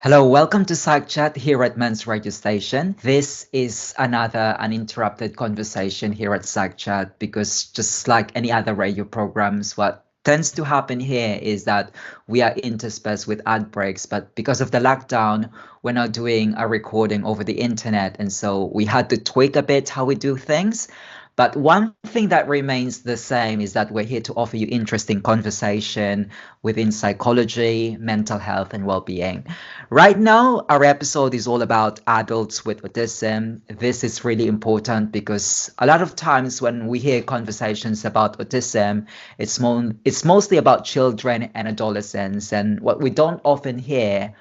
Hello, welcome to Psych Chat here at Men's Radio Station. This is another uninterrupted conversation here at Psych Chat because just like any other radio programs, what tends to happen here is that we are interspersed with ad breaks, but because of the lockdown, we're now doing a recording over the internet, and so we had to tweak a bit how we do things. But one thing that remains the same is that we're here to offer you interesting conversation within psychology, mental health, and well-being. Right now, our episode is all about adults with autism. This is really important because a lot of times when we hear conversations about autism, it's mostly about children and adolescents. And what we don't often hear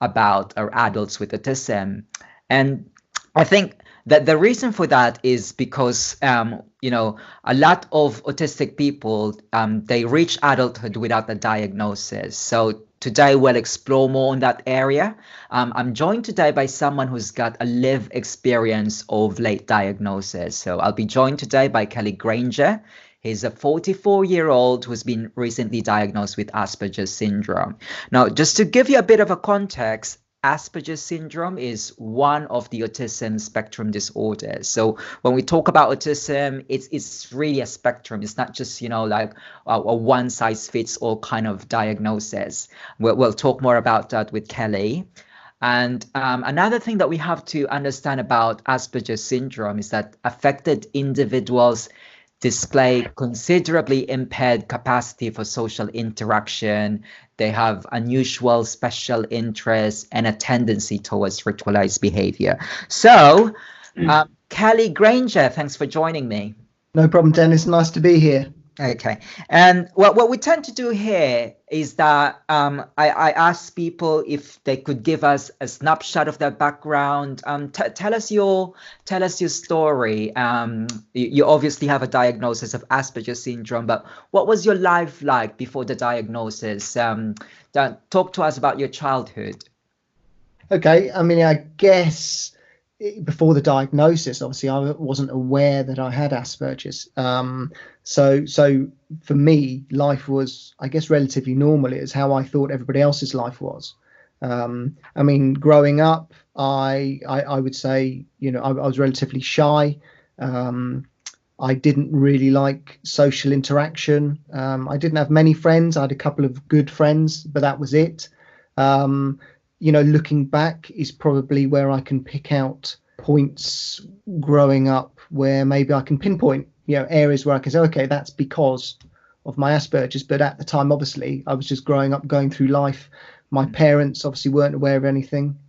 about are adults with autism. And I think that the reason for that is because a lot of autistic people they reach adulthood without a diagnosis. So today we'll explore more on that area. I'm joined today by someone who's got a lived experience of late diagnosis. So I'll be joined today by Grainger. He's a 44-year-old who's been recently diagnosed with Asperger syndrome. Now, just to give you a bit of a context, Asperger syndrome is one of the autism spectrum disorders. So when we talk about autism, it's really a spectrum. It's not just, like a one size fits all kind of diagnosis. We'll talk more about that with Kelly. And another thing that we have to understand about Asperger syndrome is that affected individuals display considerably impaired capacity for social interaction. They have unusual special interests and a tendency towards ritualized behavior. So, Kelly Grainger, thanks for joining me. No problem, Dennis. Nice to be here. Okay. And what we tend to do here is that I ask people if they could give us a snapshot of their background. Tell us your story. You obviously have a diagnosis of Asperger syndrome, but what was your life like before the diagnosis? Talk to us about your childhood. Okay. I guess before the diagnosis, obviously, I wasn't aware that I had Asperger's. So for me, life was, I guess, relatively normal. It is how I thought everybody else's life was. Growing up, I would say, I was relatively shy. I didn't really like social interaction. I didn't have many friends. I had a couple of good friends, but that was it. Looking back is probably where I can pick out points growing up where maybe I can pinpoint, areas where I can say, okay, that's because of my Asperger's. But at the time, obviously, I was just growing up, going through life. My parents obviously weren't aware of anything.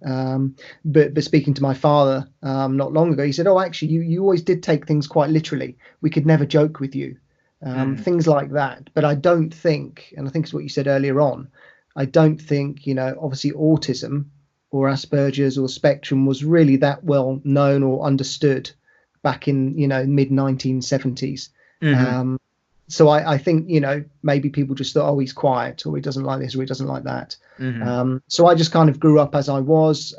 But speaking to my father not long ago, he said, oh, actually, you always did take things quite literally. We could never joke with you. Things like that. But I don't think, and I think it's what you said earlier on, I don't think, obviously autism or Asperger's or spectrum was really that well known or understood back in, mid 1970s. Mm-hmm. So I think, maybe people just thought, oh, he's quiet, or he doesn't like this, or he doesn't like that. Mm-hmm. So I just kind of grew up as I was,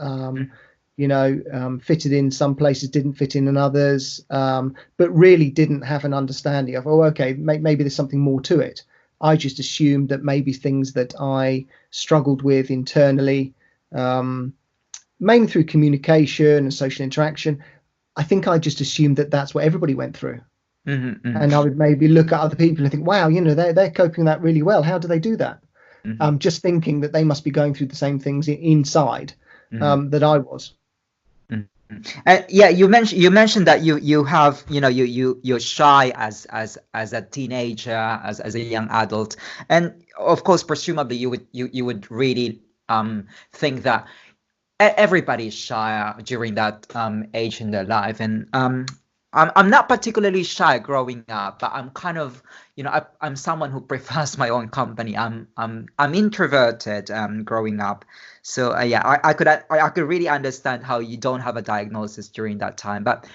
fitted in some places, didn't fit in others, but really didn't have an understanding of, oh, okay, maybe there's something more to it. I just assumed that maybe things that I struggled with internally, mainly through communication and social interaction, I think I just assumed that that's what everybody went through. Mm-hmm. And I would maybe look at other people and think, wow, they're coping that really well. How do they do that? Mm-hmm. Just thinking that they must be going through the same things inside that I was. Yeah, you mentioned that you have you're shy as a teenager, as a young adult, and of course presumably you would really think that everybody is shy during that age in their life. And I'm not particularly shy growing up, but I'm kind of I'm someone who prefers my own company. I'm introverted growing up. So yeah, I could really understand how you don't have a diagnosis during that time. But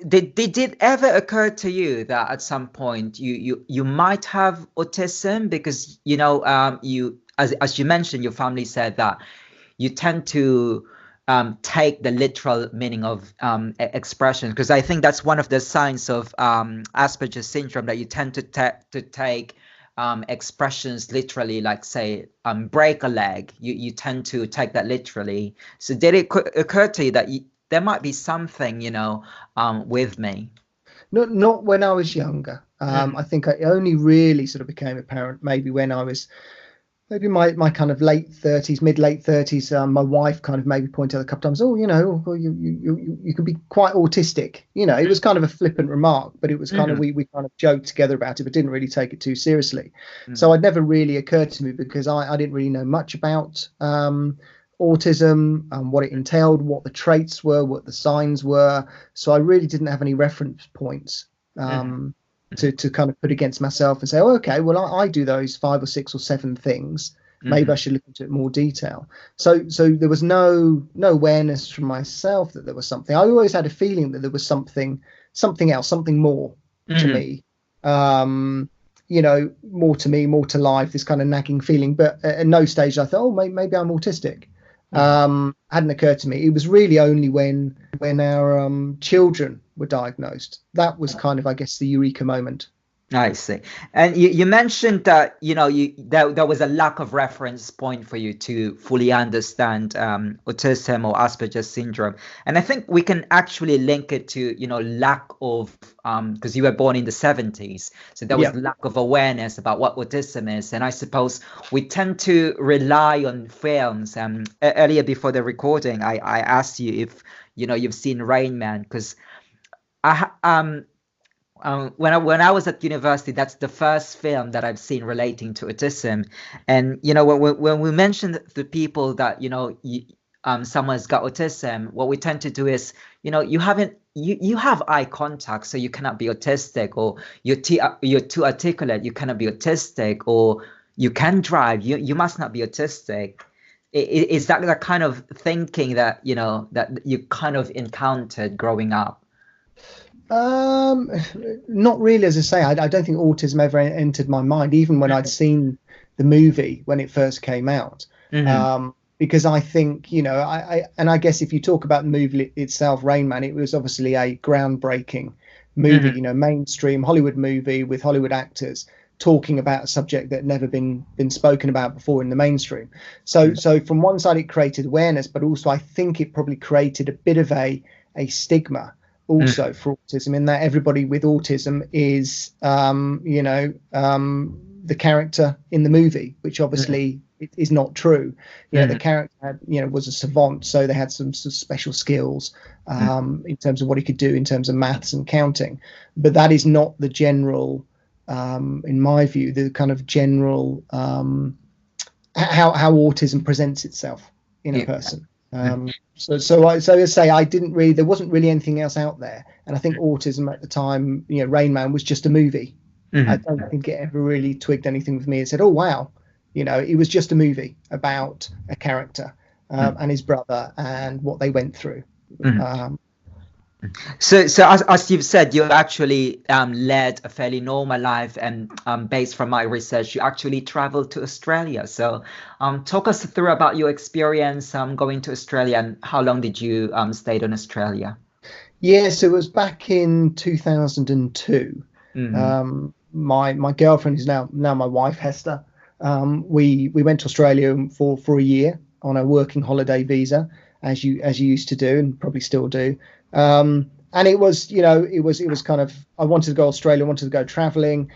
did it ever occur to you that at some point you might have autism? Because you as you mentioned, your family said that you tend to take the literal meaning of expression, because I think that's one of the signs of Asperger's syndrome, that you tend to take expressions literally, like say break a leg, you tend to take that literally. So did it occur to you that there might be something, with me? Not when I was younger. I think it only really sort of became apparent maybe when I was maybe my kind of late 30s, mid-late 30s. My wife kind of maybe pointed out a couple of times, you can be quite autistic. It was kind of a flippant remark, but it was kind of, we kind of joked together about it, but didn't really take it too seriously. So it never really occurred to me because I didn't really know much about autism, what it entailed, what the traits were, what the signs were. So I really didn't have any reference points to kind of put against myself and say, oh, okay, well, I do those 5 or 6 or 7 things. Maybe I should look into it in more detail. So there was no awareness from myself that there was something. I always had a feeling that there was something else, something more to me. More to me, more to life, this kind of nagging feeling. But at no stage I thought, oh, maybe I'm autistic. Hadn't occurred to me. It was really only when our children were diagnosed. That was kind of, I guess, the eureka moment. I see. And you mentioned that, there was a lack of reference point for you to fully understand autism or Asperger's syndrome. And I think we can actually link it to, lack of, because you were born in the 70s. So there was lack of awareness about what autism is. And I suppose we tend to rely on films. Earlier before the recording, I asked you if, you've seen Rain Man, because when I was at university, that's the first film that I've seen relating to autism. And when we mentioned to people that someone's got autism, what we tend to do is you have eye contact, so you cannot be autistic, or you're too articulate, you cannot be autistic, or you can drive, you must not be autistic. Is that the kind of thinking that that you kind of encountered growing up? Not really. As I say, I don't think autism ever entered my mind, even when I'd seen the movie when it first came out. Because I think, I guess if you talk about the movie itself, Rain Man, it was obviously a groundbreaking movie, mainstream Hollywood movie with Hollywood actors talking about a subject that had never been spoken about before in the mainstream. So from one side, it created awareness, but also I think it probably created a bit of a stigma also for autism, in that everybody with autism is the character in the movie, which obviously is not true. The character had, was a savant, so they had some sort of special skills in terms of what he could do in terms of maths and counting, but that is not the general, in my view, the kind of general how autism presents itself in a person. So I say there wasn't really anything else out there, and I think autism at the time, Rain Man was just a movie. I don't think it ever really twigged anything with me and said, oh wow, it was just a movie about a character and his brother and what they went through. So as you've said, you actually led a fairly normal life, and based from my research, you actually traveled to Australia. So talk us through about your experience going to Australia, and how long did you stay in Australia? So it was back in 2002. My girlfriend is now my wife, Hester. We went to Australia for a year on a working holiday visa, as you used to do and probably still do. And it was kind of, I wanted to go to Australia, I wanted to go traveling.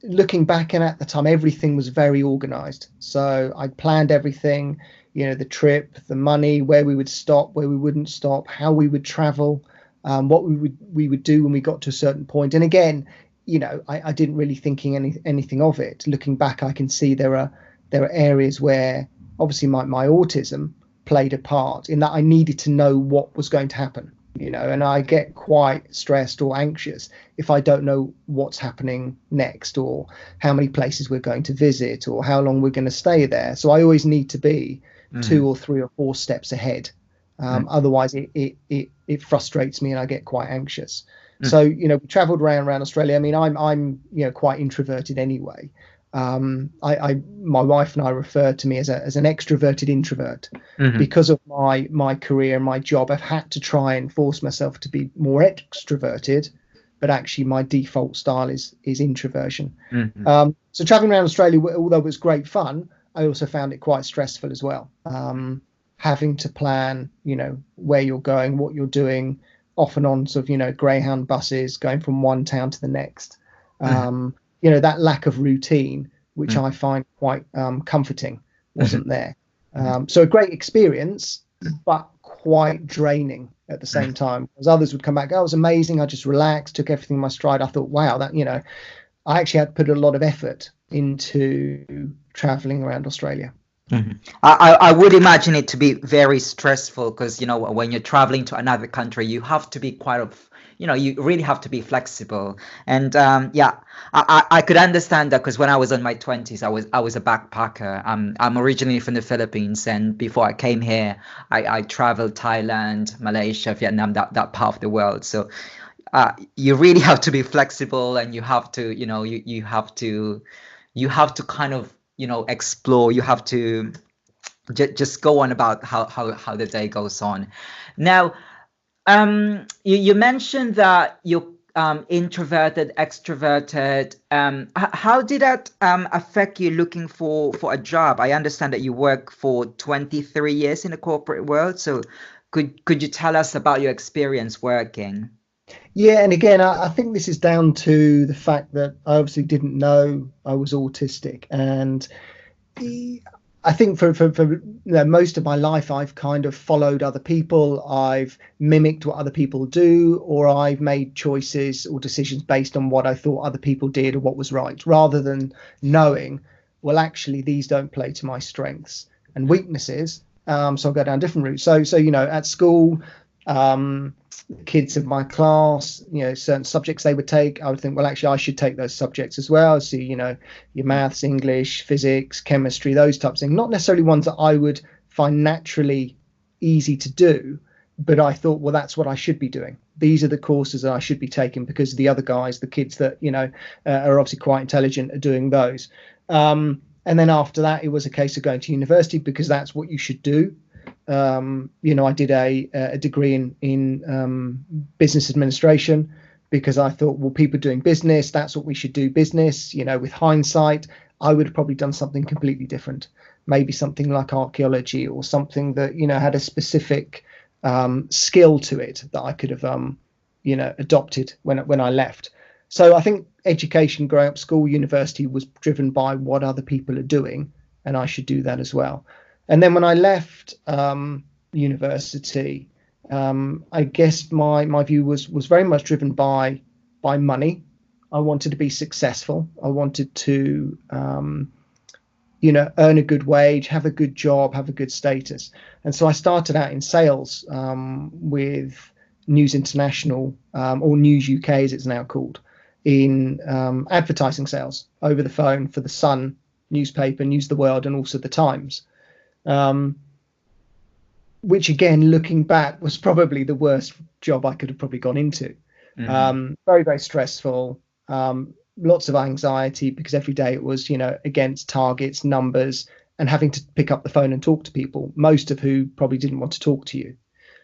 Looking back, and at the time, everything was very organized. So I planned everything, the trip, the money, where we would stop, where we wouldn't stop, how we would travel, what we would do when we got to a certain point. And again, I didn't really thinking anything of it. Looking back, I can see there are areas where obviously my autism played a part, in that I needed to know what was going to happen, and I get quite stressed or anxious if I don't know what's happening next, or how many places we're going to visit, or how long we're going to stay there. So I always need to be 2 or 3 or 4 steps ahead. Otherwise it frustrates me and I get quite anxious. So we traveled around Australia. I mean, I'm quite introverted anyway. My wife and I refer to me as an extroverted introvert, because of my career and my job. I've had to try and force myself to be more extroverted but actually my default style is introversion. Mm-hmm. So traveling around Australia, although it was great fun, I also found it quite stressful as well. Having to plan, where you're going, what you're doing, off and on sort of, Greyhound buses going from one town to the next. That lack of routine, which I find quite comforting, wasn't there. So a great experience, but quite draining at the same time. As others would come back, oh, it was amazing. I just relaxed, took everything in my stride. I thought, wow, that, I actually had to put a lot of effort into traveling around Australia. I would imagine it to be very stressful because, when you're traveling to another country, you have to be you really have to be flexible. And I could understand that because when I was in my 20s, I was a backpacker. I'm originally from the Philippines, and before I came here, I traveled Thailand, Malaysia, Vietnam, that part of the world. So you really have to be flexible, and you have to, you have to kind of, explore. You have to just go on about how the day goes on. Now, you mentioned that you're introverted, extroverted. How did that affect you looking for a job? I understand that you work for 23 years in the corporate world. So could you tell us about your experience working? Yeah, and again, I think this is down to the fact that I obviously didn't know I was autistic, and I think for most of my life, I've kind of followed other people. I've mimicked what other people do, or I've made choices or decisions based on what I thought other people did or what was right, rather than knowing, well, actually, these don't play to my strengths and weaknesses. So I'll go down different routes. So at school, kids of my class, certain subjects they would take, I would think, well, actually I should take those subjects as well. So your maths, English, physics, chemistry, those types of things, not necessarily ones that I would find naturally easy to do, but I thought, well, that's what I should be doing. These are the courses that I should be taking because the other guys, the kids that are obviously quite intelligent, are doing those. And then after that, it was a case of going to university because that's what you should do. I did a degree in business administration because I thought, well, people doing business, that's what we should do, business. With hindsight, I would have probably done something completely different, maybe something like archaeology or something that had a specific skill to it that I could have adopted when I left. So I think education, growing up, school, university, was driven by what other people are doing, and I should do that as well. And then when I left university, I guess my view was very much driven by money. I wanted to be successful. I wanted to earn a good wage, have a good job, have a good status. And so I started out in sales with News International, or News UK as it's now called, in advertising sales over the phone for the Sun newspaper, News the World, and also the Times. Which again, looking back, was probably the worst job I could have probably gone into. Very, very stressful, lots of anxiety because every day it was, against targets, numbers, and having to pick up the phone and talk to people, most of who probably didn't want to talk to you.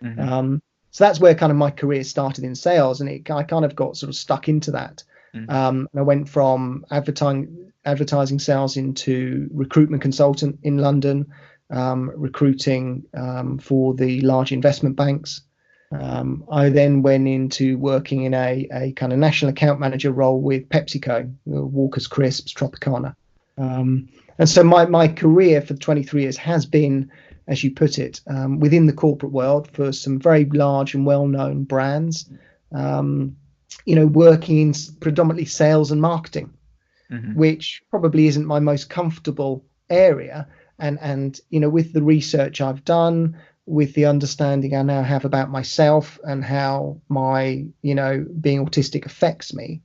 So that's where kind of my career started in sales, and I kind of got sort of stuck into that. And I went from advertising sales into recruitment consultant in London, recruiting for the large investment banks. I then went into working in a kind of national account manager role with PepsiCo, Walker's Crisps, Tropicana. And so my career for 23 years has been, as you put it, within the corporate world for some very large and well-known brands, working in predominantly sales and marketing, which probably isn't my most comfortable area. And with the research I've done, with the understanding I now have about myself and how my, being autistic affects me,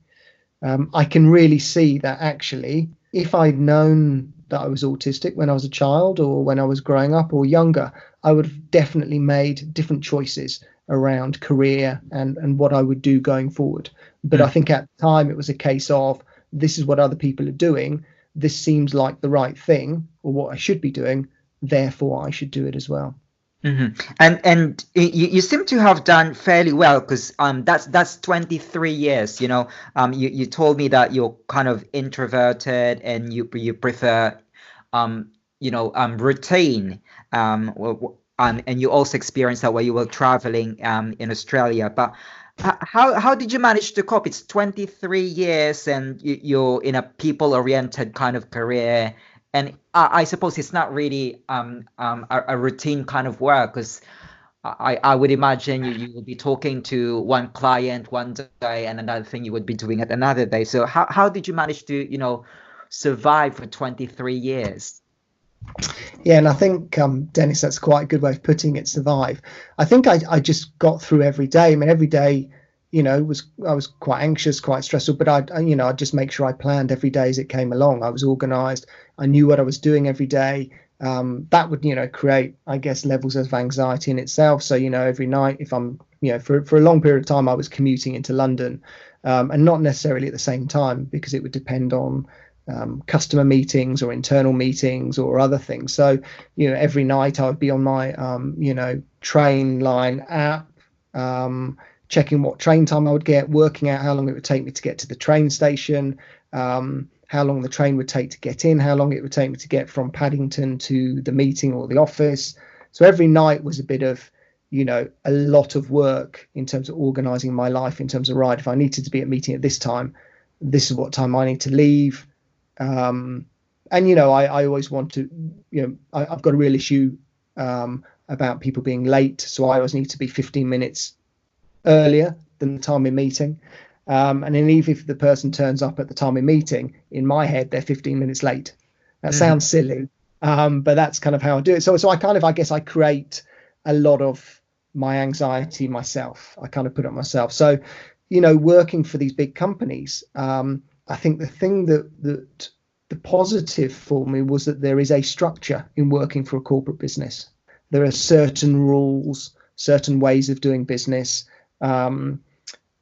I can really see that actually, if I'd known that I was autistic when I was a child or when I was growing up or younger, I would have definitely made different choices around career and what I would do going forward. But I think at the time it was a case of, this is what other people are doing. This seems like the right thing or what I should be doing. Therefore, I should do it as well. And you seem to have done fairly well, because that's 23 years. You told me that you're kind of introverted and you prefer routine, and you also experienced that while you were traveling in Australia. But how did you manage to cope? It's 23 years and you're in a people-oriented kind of career. And I suppose it's not really a routine kind of work, because I would imagine you will be talking to one client one day and another thing you would be doing at another day. So how did you manage to, survive for 23 years? Yeah, and I think, Dennis, that's quite a good way of putting it, survive. I think I just got through every day. I mean, every day, I was quite anxious, quite stressful, but I'd just make sure I planned every day as it came along. I was organized. I knew what I was doing every day. That would, create, I guess, levels of anxiety in itself. So, every night, if I'm, for a long period of time, I was commuting into London, and not necessarily at the same time, because it would depend on customer meetings or internal meetings or other things. So, every night I would be on my, train line app, checking what train time I would get, working out how long it would take me to get to the train station, how long the train would take to get in, how long it would take me to get from Paddington to the meeting or the office. So every night was a bit of, a lot of work in terms of organizing my life, in terms of, right, if I needed to be at meeting at this time, this is what time I need to leave. And I always want to, I've got a real issue about people being late, so I always need to be 15 minutes earlier than the time in meeting, and then even if the person turns up at the time in meeting, in my head they're 15 minutes late. That sounds silly, but that's kind of how I do it. So I guess I create a lot of my anxiety myself. I kind of put it on myself. So working for these big companies, I think the thing that the positive for me was that there is a structure in working for a corporate business. There are certain rules, certain ways of doing business.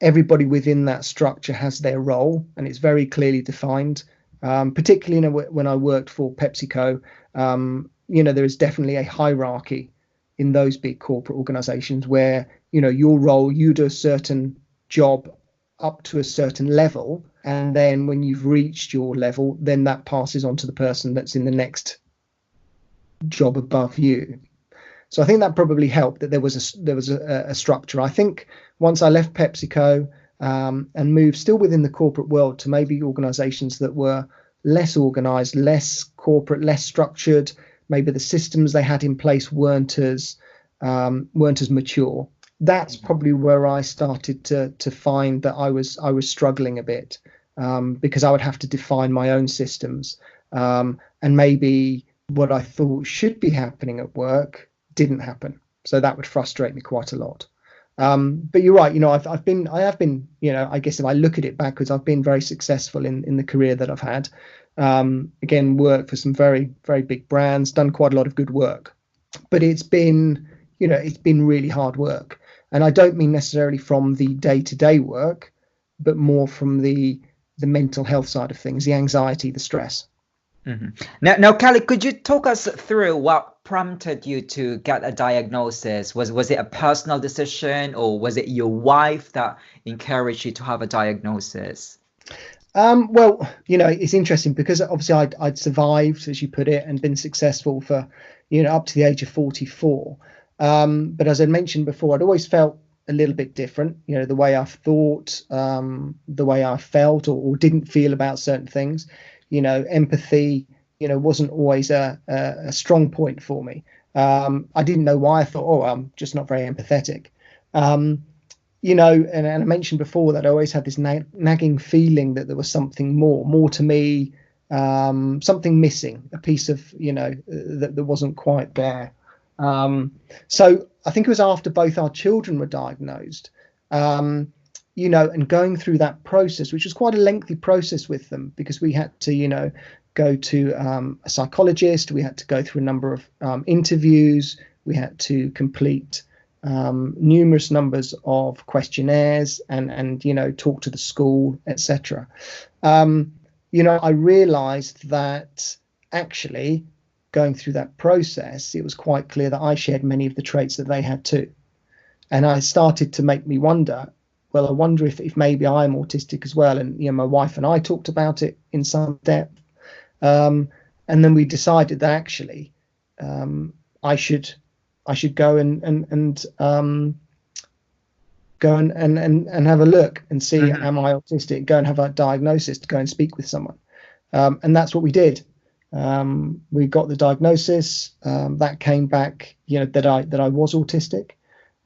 Everybody within that structure has their role, and it's very clearly defined. Particularly when I worked for PepsiCo, there is definitely a hierarchy in those big corporate organizations where, your role, you do a certain job up to a certain level, and then when you've reached your level, then that passes on to the person that's in the next job above you. So I think that probably helped, that there was a structure. I think once I left PepsiCo and moved still within the corporate world to maybe organizations that were less organized, less corporate, less structured, maybe the systems they had in place weren't as mature. That's probably where I started to find that I was struggling a bit, because I would have to define my own systems, and maybe what I thought should be happening at work didn't happen. So that would frustrate me quite a lot. But you're right. I have been, I guess if I look at it backwards, I've been very successful in the career that I've had. Again, worked for some very, very big brands, done quite a lot of good work, but it's been really hard work. And I don't mean necessarily from the day-to-day work, but more from the mental health side of things, the anxiety, the stress. Now, Kelly, could you talk us through what prompted you to get a diagnosis? Was it a personal decision, or was it your wife that encouraged you to have a diagnosis? Well, it's interesting because obviously I'd survived, as you put it, and been successful for, up to the age of 44. But as I mentioned before, I'd always felt a little bit different, the way I thought, the way I felt or didn't feel about certain things. Empathy, wasn't always a strong point for me. I didn't know why. I thought, I'm just not very empathetic. And I mentioned before that I always had this nagging feeling that there was something more to me, something missing, a piece of, that wasn't quite there. So I think it was after both our children were diagnosed, and going through that process, which was quite a lengthy process with them, because we had to, go to a psychologist, we had to go through a number of interviews, we had to complete numerous numbers of questionnaires and talk to the school, etc. I realized that actually going through that process, it was quite clear that I shared many of the traits that they had too. And I started to make me wonder, well, I wonder if maybe I'm autistic as well. And, my wife and I talked about it in some depth. And then we decided that actually I should go and go and have a look and see, am I autistic? Go and have a diagnosis, to go and speak with someone. And that's what we did. We got the diagnosis that came back, that I was autistic.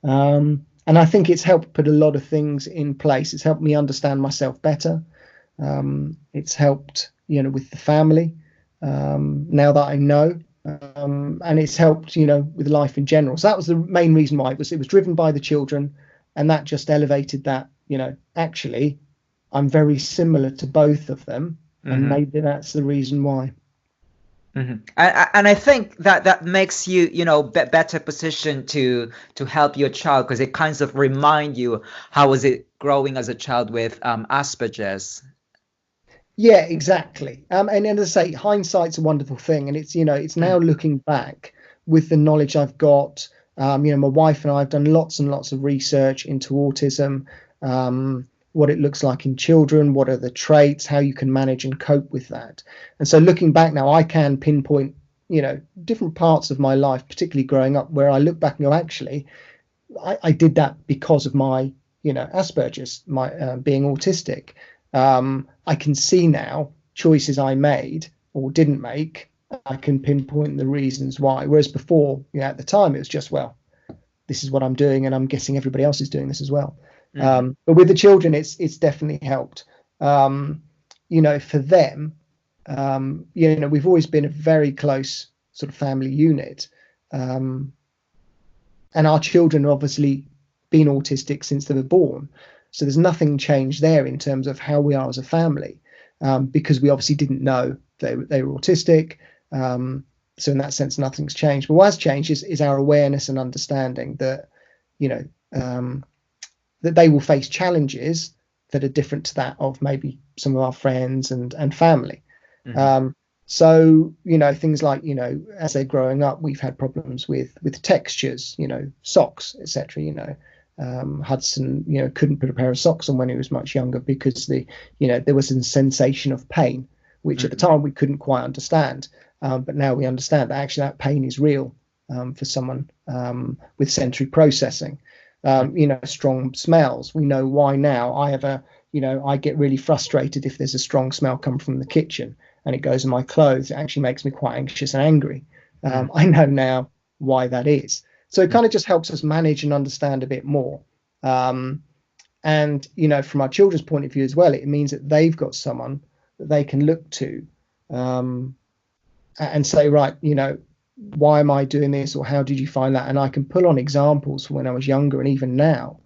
And I think it's helped put a lot of things in place. It's helped me understand myself better. It's helped, with the family, now that I know, and it's helped, with life in general. So that was the main reason why it was driven by the children, and that just elevated that, actually I'm very similar to both of them, and maybe that's the reason why. And I think that makes you, better positioned to help your child, because it kind of remind you how was it growing as a child with Asperger's. Yeah, exactly. And as I say, hindsight's a wonderful thing, and it's it's now looking back with the knowledge I've got. My wife and I have done lots and lots of research into autism. What it looks like in children, what are the traits, how you can manage and cope with that. And so looking back now, I can pinpoint, different parts of my life, particularly growing up, where I look back and go, actually, I did that because of my, Asperger's, my being autistic. I can see now choices I made or didn't make. I can pinpoint the reasons why. Whereas before, at the time, it was just, well, this is what I'm doing, and I'm guessing everybody else is doing this as well. But with the children, it's definitely helped. For them, we've always been a very close sort of family unit, and our children have obviously been autistic since they were born. So there's nothing changed there in terms of how we are as a family, because we obviously didn't know they were autistic. So in that sense, nothing's changed. But what has changed is our awareness and understanding that, that they will face challenges that are different to that of maybe some of our friends and family. So, things like, as they're growing up, we've had problems with textures, socks, etc. Hudson, couldn't put a pair of socks on when he was much younger because there was a sensation of pain, which at the time we couldn't quite understand. But now we understand that actually that pain is real for someone with sensory processing. Strong smells. We know why now. I get really frustrated if there's a strong smell come from the kitchen and it goes in my clothes. It actually makes me quite anxious and angry. I know now why that is. So it kind of just helps us manage and understand a bit more. And, from our children's point of view as well, it means that they've got someone that they can look to and say, right, why am I doing this, or how did you find that? And I can pull on examples from when I was younger and even now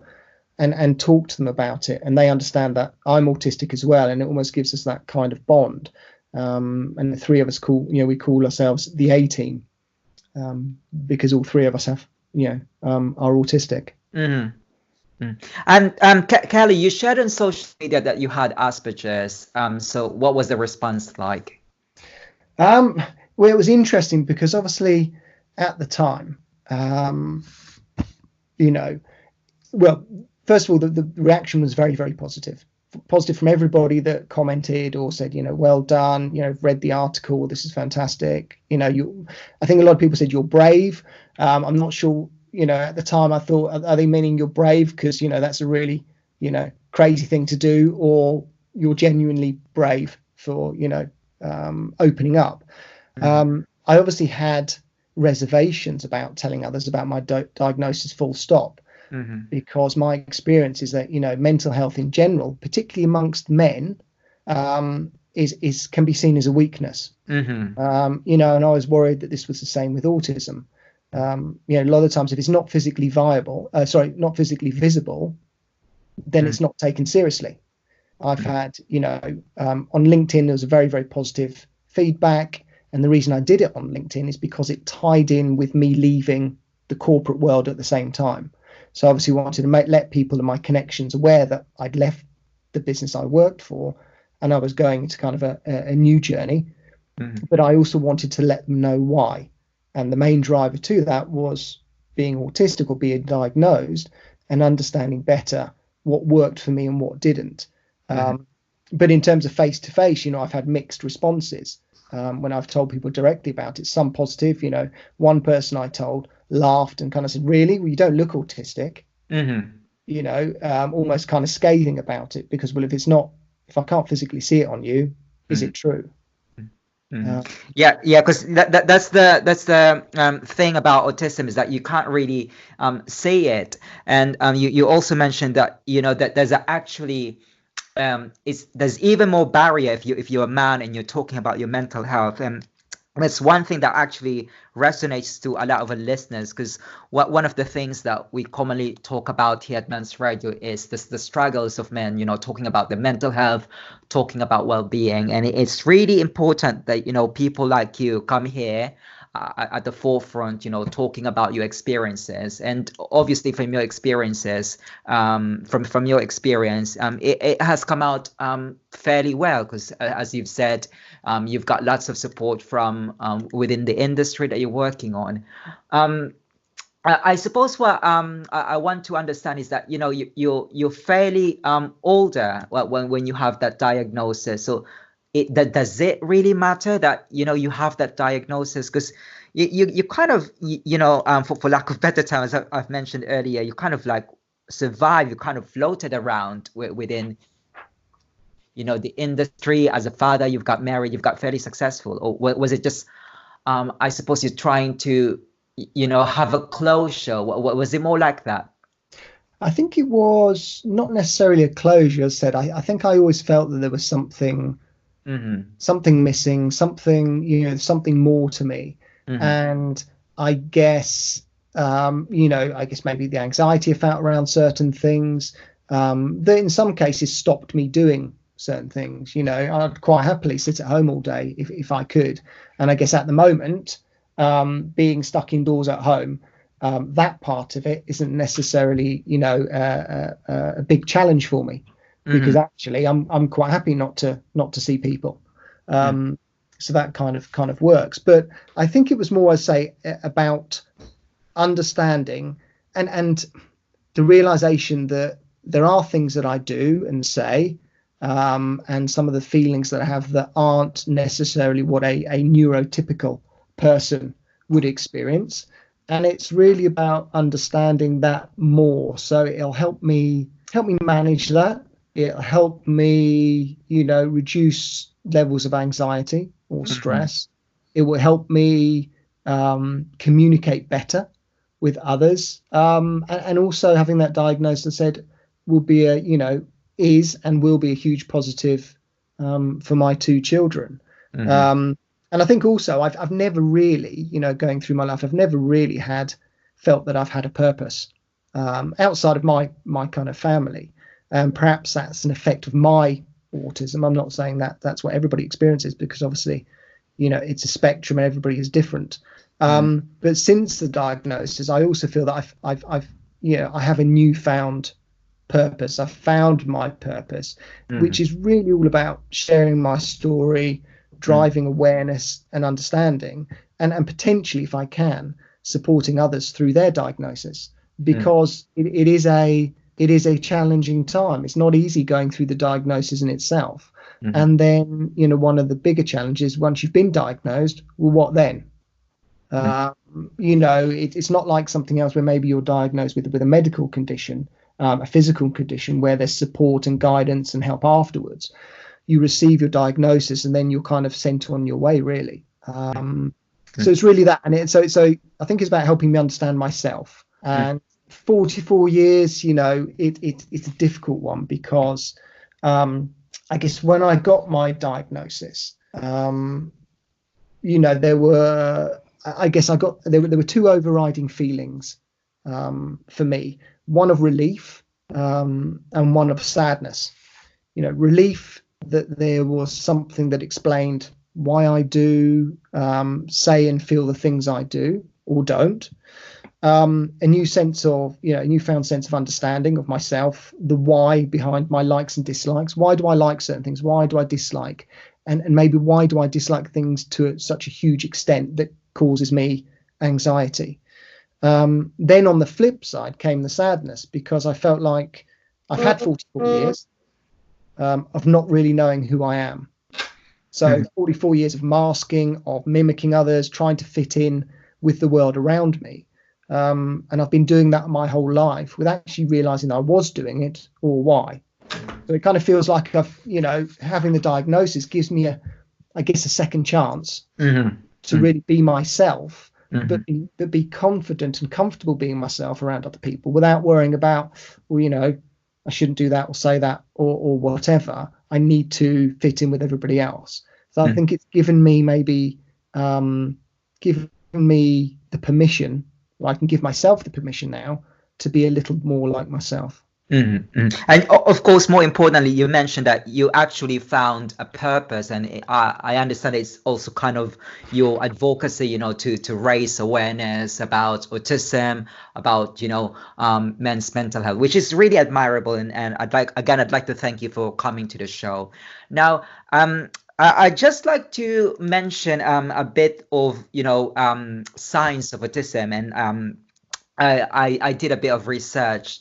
and talk to them about it, and they understand that I'm autistic as well, and it almost gives us that kind of bond. And the three of us we call ourselves the A team, because all three of us have are autistic. And Kelly, you shared on social media that you had Asperger's. So what was the response like? Well, it was interesting because obviously at the time, well, first of all, the reaction was very, very positive from everybody that commented or said, well done, read the article, this is fantastic. I think a lot of people said you're brave. I'm not sure, at the time I thought, are they meaning you're brave because, that's a really, crazy thing to do, or you're genuinely brave for, opening up. I obviously had reservations about telling others about my diagnosis full stop, because my experience is that, mental health in general, particularly amongst men, is can be seen as a weakness. And I was worried that this was the same with autism. A lot of times if it's not physically not physically visible, then it's not taken seriously. I've had, on LinkedIn, there was a very, very positive feedback. And the reason I did it on LinkedIn is because it tied in with me leaving the corporate world at the same time. So obviously wanted to let people in my connections aware that I'd left the business I worked for and I was going into kind of a new journey. Mhm. but I also wanted to let them know why. And the main driver to that was being autistic or being diagnosed and understanding better what worked for me and what didn't. Mhm. But in terms of face to face, I've had mixed responses when I've told people directly about it. Some positive, one person I told laughed and kind of said, "Really? Well, you don't look autistic," Mhm. almost kind of scathing about it because, well, if I can't physically see it on you, is Mhm. it true? Mhm. Uh, Yeah, because that's the thing about autism is that you can't really see it, and you also mentioned that that there's actually there's even more barrier if you're a man and you're talking about your mental health, and that's one thing that actually resonates to a lot of our listeners, because one of the things that we commonly talk about here at Men's Radio is the struggles of men, talking about their mental health, talking about well-being. And it's really important that, people like you come here at the forefront, talking about your experiences. And obviously from your experiences, from your experience, it has come out fairly well, because as you've said, you've got lots of support from within the industry that you're working on. I suppose what I want to understand is that you're fairly older when you have that diagnosis. So does it really matter that you have that diagnosis? Because you kind of for lack of better terms, as I've mentioned earlier, you kind of like survive. You kind of floated around within the industry. As a father, you've got married, you've got fairly successful, or was it just I suppose you're trying to have a closure? What was it more like that? I think it was not necessarily a closure. As I said, I think I always felt that there was something Mm-hmm. missing, something more to me. Mm-hmm. And I guess, I guess maybe the anxiety I felt around certain things, that in some cases stopped me doing certain things. I'd quite happily sit at home all day if I could. And I guess at the moment, being stuck indoors at home, that part of it isn't necessarily, a big challenge for me, because Mm-hmm. actually I'm quite happy not to see people. So that kind of works. But I think it was more, I say, about understanding and the realization that there are things that I do and say, and some of the feelings that I have that aren't necessarily what a neurotypical person would experience. And it's really about understanding that more. So it'll help me manage that. It'll help me, reduce levels of anxiety or Mm-hmm. stress. It will help me communicate better with others, and also having that diagnosis said will be is and will be a huge positive for my two children. Mm-hmm. And I think also I've never really, going through my life, I've never really felt that I've had a purpose outside of my kind of family. And perhaps that's an effect of my autism. I'm not saying that that's what everybody experiences, because obviously, it's a spectrum and everybody is different. But since the diagnosis, I also feel that I've I have a newfound purpose. I've found my purpose, which Mm-hmm. is really all about sharing my story, driving awareness and understanding, and potentially, if I can, supporting others through their diagnosis, Mm-hmm. because it is a challenging time. It's not easy going through the diagnosis in itself. Mm-hmm. And then, one of the bigger challenges, once you've been diagnosed, well, what then? It's not like something else where maybe you're diagnosed with a medical condition, a physical condition, where there's support and guidance and help afterwards. You receive your diagnosis and then you're kind of sent on your way, really. So it's really that, and so I think it's about helping me understand myself. And 44 years, it's a difficult one, because I guess when I got my diagnosis, there were, I guess there were two overriding feelings for me: one of relief, and one of sadness. Relief that there was something that explained why I do say and feel the things I do or don't. A newfound sense of understanding of myself, the why behind my likes and dislikes. Why do I like certain things? Why do I dislike? and maybe why do I dislike things to such a huge extent that causes me anxiety? Then on the flip side came the sadness, because I felt like I've had 44 years of not really knowing who I am. So 44 years of masking, of mimicking others, trying to fit in with the world around me. And I've been doing that my whole life without actually realizing I was doing it or why. So it kind of feels like having the diagnosis gives me a second chance to really be myself, but be confident and comfortable being myself around other people without worrying about, I shouldn't do that or say that or whatever. I need to fit in with everybody else. So I think it's given me the permission, or I can give myself the permission now to be a little more like myself. And of course, more importantly, you mentioned that you actually found a purpose, and I understand it's also kind of your advocacy, to raise awareness about autism, about men's mental health, which is really admirable. And I'd like to thank you for coming to the show. Now, I'd just like to mention a bit of signs of autism, and I did a bit of research.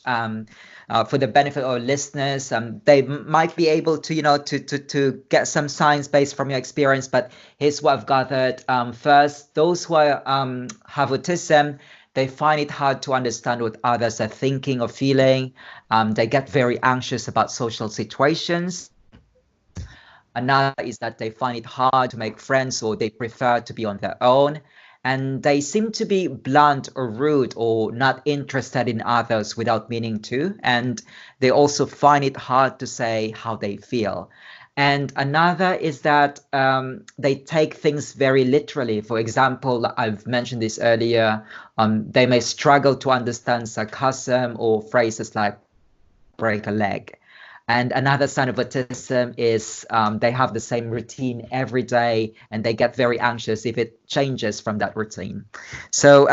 For the benefit of our listeners, they might be able to, to get some science based from your experience. But here's what I've gathered. First, those who have autism, they find it hard to understand what others are thinking or feeling. They get very anxious about social situations. Another is that they find it hard to make friends, or they prefer to be on their own. And they seem to be blunt or rude or not interested in others without meaning to. And they also find it hard to say how they feel. And another is that they take things very literally. For example, I've mentioned this earlier, they may struggle to understand sarcasm or phrases like break a leg. And another sign of autism is they have the same routine every day, and they get very anxious if it changes from that routine. So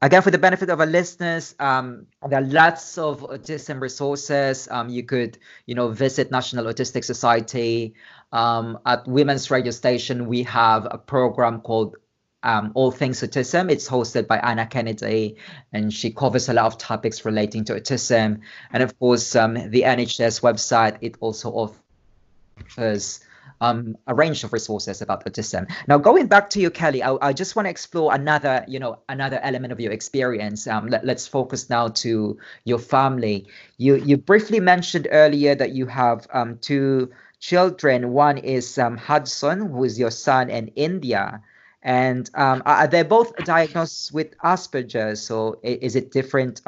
again, for the benefit of our listeners, there are lots of autism resources. You could, visit National Autistic Society. At Women's Radio Station, we have a program called All Things Autism. It's hosted by Anna Kennedy, and she covers a lot of topics relating to autism. And of course, the NHS website, it also offers a range of resources about autism. Now, going back to you, Kelly, I just want to explore another element of your experience. Let's focus now to your family. You briefly mentioned earlier that you have two children. One is Hudson, who is your son, and India. And are they both diagnosed with Asperger's, or is it different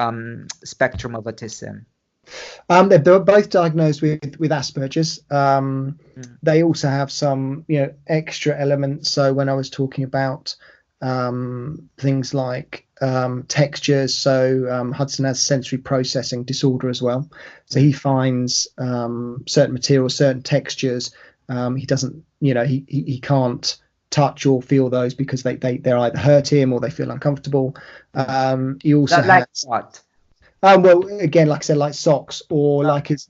spectrum of autism? They're both diagnosed with Asperger's. They also have some, extra elements. So when I was talking about things like textures, so Hudson has sensory processing disorder as well. So he finds certain materials, certain textures. He doesn't, he can't touch or feel those because they either hurt him or they feel uncomfortable. He also has what? Well, again, like I said, like socks, or like his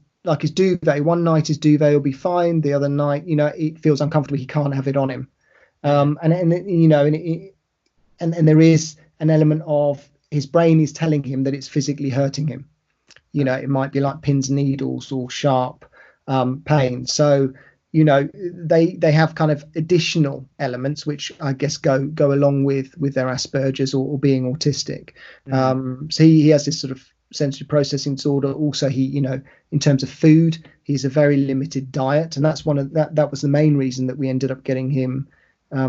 duvet. One night his duvet will be fine, the other night, it feels uncomfortable. He can't have it on him. And there is an element of his brain is telling him that it's physically hurting him. It might be like pins and needles or sharp pain. So they have kind of additional elements which I guess go along with their Asperger's or being autistic. So he has this sort of sensory processing disorder. Also, he, in terms of food, he's a very limited diet, and that's that was the main reason that we ended up getting him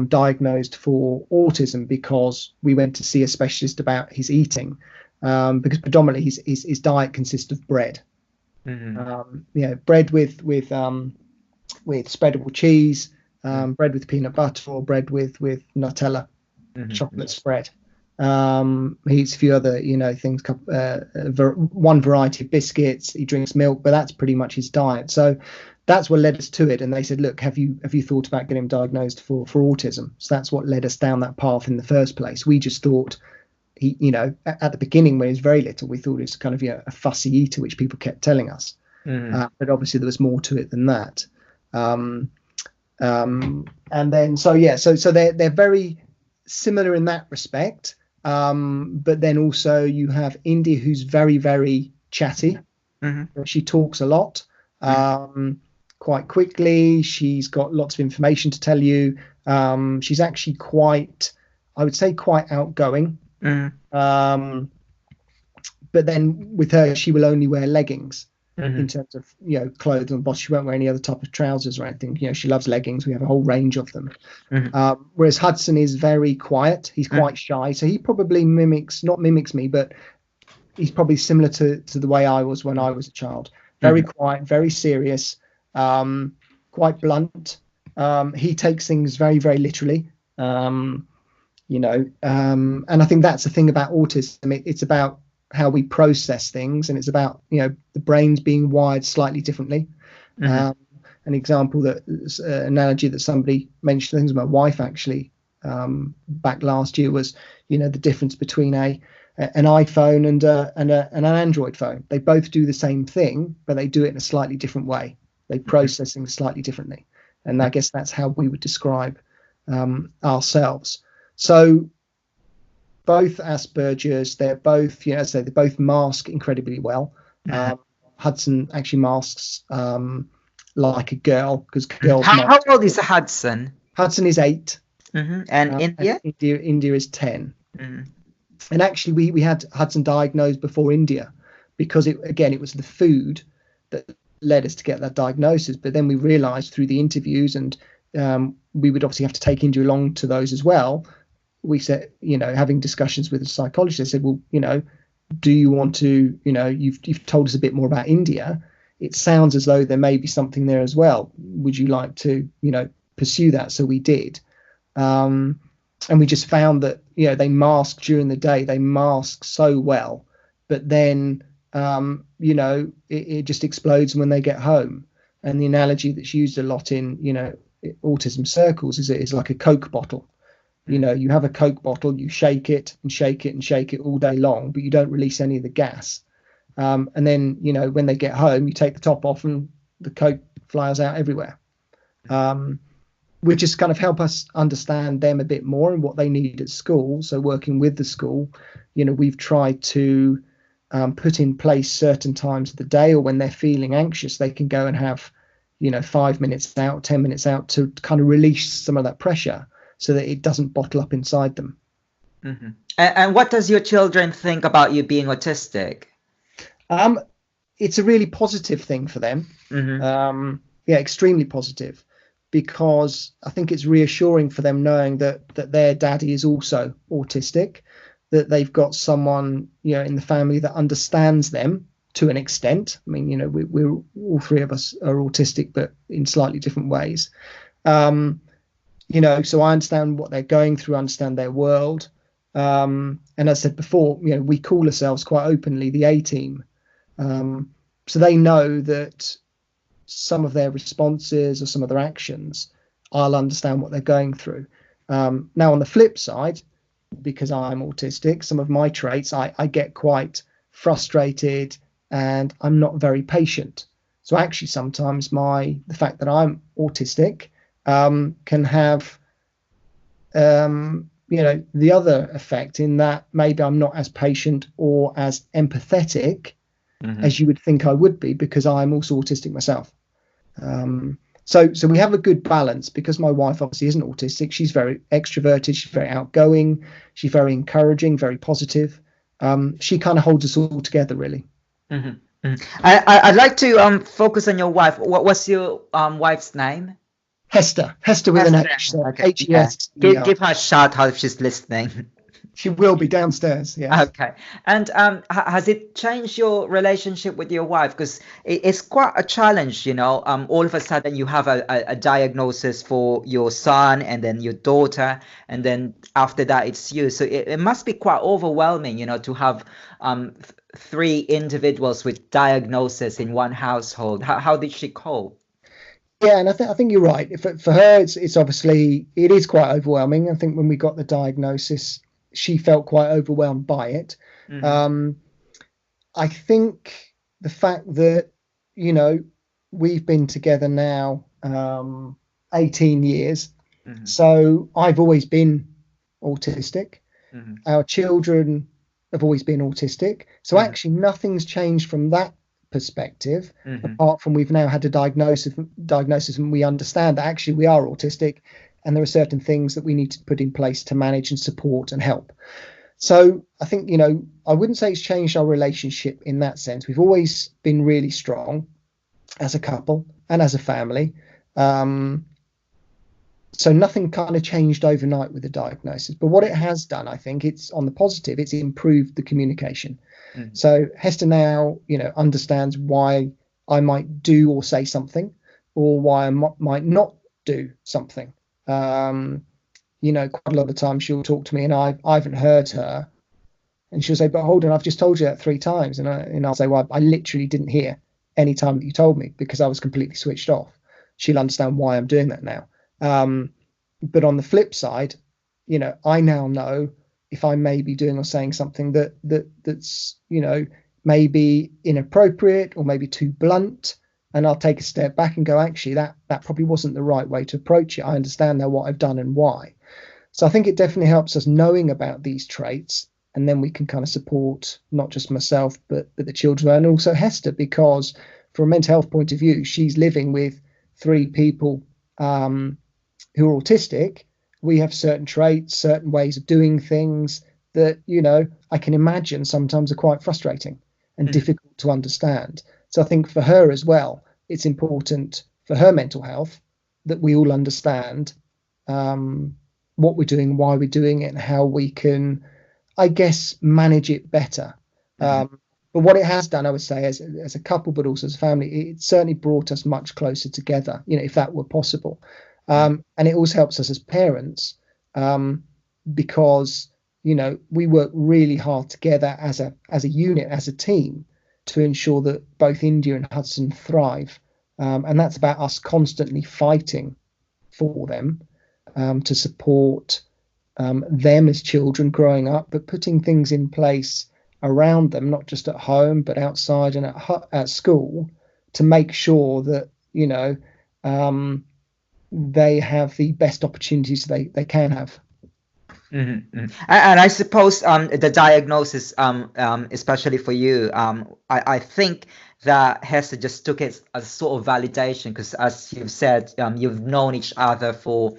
diagnosed for autism, because we went to see a specialist about his eating, because predominantly his diet consists of bread. Bread with spreadable cheese, bread with peanut butter, or bread with Nutella, chocolate spread. He eats a few other things, one variety of biscuits. He drinks milk, but that's pretty much his diet. So that's what led us to it. And they said, look, have you thought about getting him diagnosed for autism? So that's what led us down that path in the first place. We just thought he, at the beginning when he was very little, we thought he was kind of a fussy eater, which people kept telling us. But obviously there was more to it than that. And then so they're very similar in that respect. But then also you have India, who's very, very chatty. She talks a lot, quite quickly. She's got lots of information to tell you. She's actually quite, I would say, quite outgoing. But then with her, she will only wear leggings in terms of, clothes on the bottom. She won't wear any other type of trousers or anything. She loves leggings. We have a whole range of them. Whereas Hudson is very quiet. He's quite shy. So he probably not mimics me, but he's probably similar to the way I was when I was a child. Very quiet, very serious, quite blunt. He takes things very, very literally. And I think that's the thing about autism. It's about how we process things, and it's about the brains being wired slightly differently. An example analogy that somebody mentioned, I think it was my wife actually, back last year, was the difference between an iPhone and an Android phone. They both do the same thing, but they do it in a slightly different way. They process things slightly differently, and I guess that's how we would describe ourselves. So both Asperger's, they're both, they both mask incredibly well. Hudson actually masks like a girl, because girls. How old is Hudson? Hudson is 8. And India? India is 10. And actually, we had Hudson diagnosed before India, because it was the food that led us to get that diagnosis. But then we realised through the interviews, and we would obviously have to take India along to those as well. We said, having discussions with a psychologist, I said, well, do you want to, you've told us a bit more about India. It sounds as though there may be something there as well. Would you like to, pursue that? So we did. And we just found that, they mask during the day, they mask so well, but then, it just explodes when they get home. And the analogy that's used a lot in, autism circles is like a Coke bottle. You have a Coke bottle, you shake it and shake it and shake it all day long, but you don't release any of the gas. And then, when they get home, you take the top off and the Coke flies out everywhere. Which just kind of help us understand them a bit more and what they need at school. So working with the school, we've tried to put in place certain times of the day, or when they're feeling anxious, they can go and have, 5 minutes out, 10 minutes out to kind of release some of that pressure, so that it doesn't bottle up inside them. And what does your children think about you being autistic? It's a really positive thing for them. Extremely positive, because I think it's reassuring for them knowing that their daddy is also autistic, that they've got someone in the family that understands them to an extent. I mean, we're all three of us are autistic, but in slightly different ways. So I understand what they're going through, understand their world. And as I said before, we call ourselves quite openly the A-team. So they know that some of their responses or some of their actions, I'll understand what they're going through. Now, on the flip side, because I'm autistic, some of my traits, I get quite frustrated and I'm not very patient. So actually, sometimes the fact that I'm autistic can have, the other effect, in that maybe I'm not as patient or as empathetic as you would think I would be, because I'm also autistic myself. So we have a good balance, because my wife obviously isn't autistic. She's very extroverted. She's very outgoing. She's very encouraging, very positive. She kind of holds us all together, really. I'd like to focus on your wife. What's your wife's name? Hester with an H. So okay. H-E-S. Give her a shout out if she's listening. She will be downstairs. Yes. Okay. And has it changed your relationship with your wife? Because it's quite a challenge, all of a sudden you have a diagnosis for your son, and then your daughter, and then after that it's you. So it must be quite overwhelming, to have 3 individuals with diagnosis in one household. How did she cope? Yeah, and I think you're right. For her, it's obviously, it is quite overwhelming. I think when we got the diagnosis, she felt quite overwhelmed by it. I think the fact that, we've been together now 18 years. Mm-hmm. So I've always been autistic. Mm-hmm. Our children have always been autistic. So Mm-hmm. actually nothing's changed from that perspective, Mm-hmm. apart from we've now had a diagnosis and we understand that actually we are autistic, and there are certain things that we need to put in place to manage and support and help. So I think, I wouldn't say it's changed our relationship in that sense. We've always been really strong as a couple and as a family. So nothing kind of changed overnight with the diagnosis. But what it has done, I think, it's on the positive, it's improved the communication. Mm-hmm. So Hester now, understands why I might do or say something, or why I might not do something. Quite a lot of the time she'll talk to me and I haven't heard her, and she'll say, but hold on, I've just told you that 3 times. And I'll say, well, I literally didn't hear any time that you told me because I was completely switched off. She'll understand why I'm doing that now. But on the flip side, I now know if I may be doing or saying something that's maybe inappropriate or maybe too blunt, and I'll take a step back and go, actually, that probably wasn't the right way to approach it. I understand now what I've done and why. So I think it definitely helps us knowing about these traits, and then we can kind of support not just myself, but the children and also Hester, because from a mental health point of view, she's living with 3 people who are autistic. We have certain traits, certain ways of doing things that, I can imagine sometimes are quite frustrating and difficult to understand. So I think for her as well, it's important for her mental health that we all understand what we're doing, why we're doing it, and how we can, I guess, manage it better. But what it has done, I would say, as a couple, but also as a family, it certainly brought us much closer together, if that were possible. And it also helps us as parents, because, we work really hard together as a unit, as a team, to ensure that both India and Hudson thrive. And that's about us constantly fighting for them, to support them as children growing up, but putting things in place around them, not just at home, but outside and at school, to make sure that, they have the best opportunities they can have. And I suppose the diagnosis, especially for you, I think that Hester just took it as sort of validation, because as you've said, you've known each other for